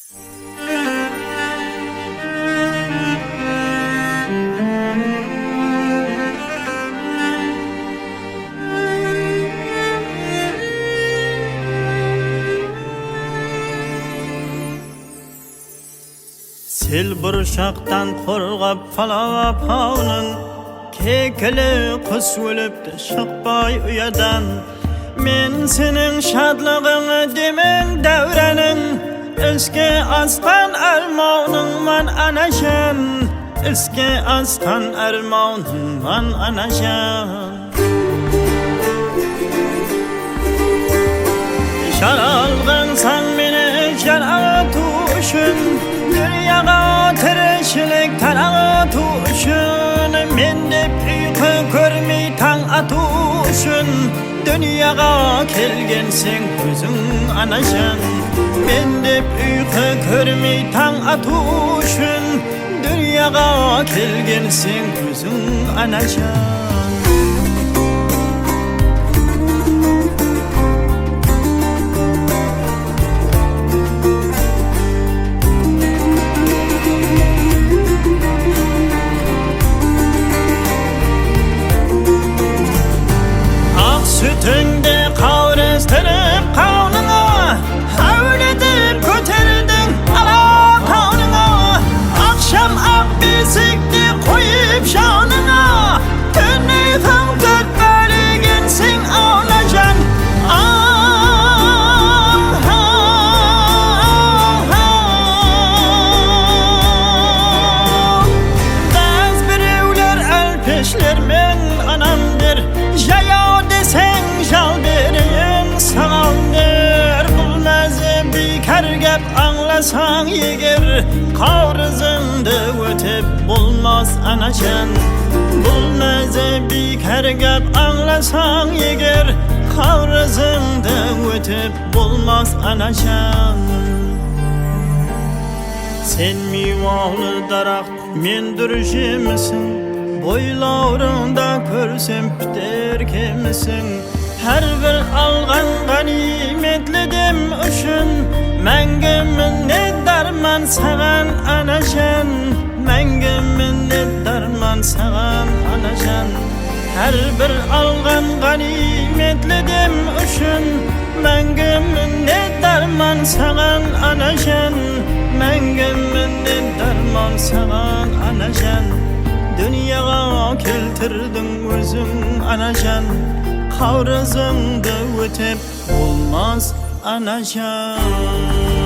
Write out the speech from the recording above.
Sil burşaktan qorgap falap havnın kekili qız ölüpdi şıqbay uyadan. Men senin şadlığını demen devrenin eski astan armağanın man anaşan. Eski astan armağanın man anaşan. Şaralgın san meni şara tuşun Dünyaga tirişlik tarağı tuşun Men dep uyku görmey taң atuşun Dünyaga kelgensin özüň anaşan Men dep uyku görmey taң atuşun Dünyaga kelgensin özüň anaşan Sütünde kavrestırıp kavnına Havledip köterdin ala kavnına Akşam ak bezikli koyup şanına Tüneyfen dört bölügensin ağlacan Daz birevler elpeşler men anamdır Jaya sen jal bereyin sağaldır Bulmazı bikar gep anlasan yeger Kavrızındı ötep bulmaz anaşan Bulmazı bikar gep anlasan yeger Kavrızındı ötep bulmaz anaşan Sen mivahlı darak men dürüşemisin Boylaurunda körsem biter kemisin Her bir algan ganimetledim üşün Menge minnet darman sagan anaşan Menge minnet darman sagan anaşan Her bir algan ganimetledim üşün Menge minnet darman sagan anaşan Menge minnet darman sagan anaşan Dünyaga keltirdin özüň anaşan Kavrızыңды ötep olmaz anaşan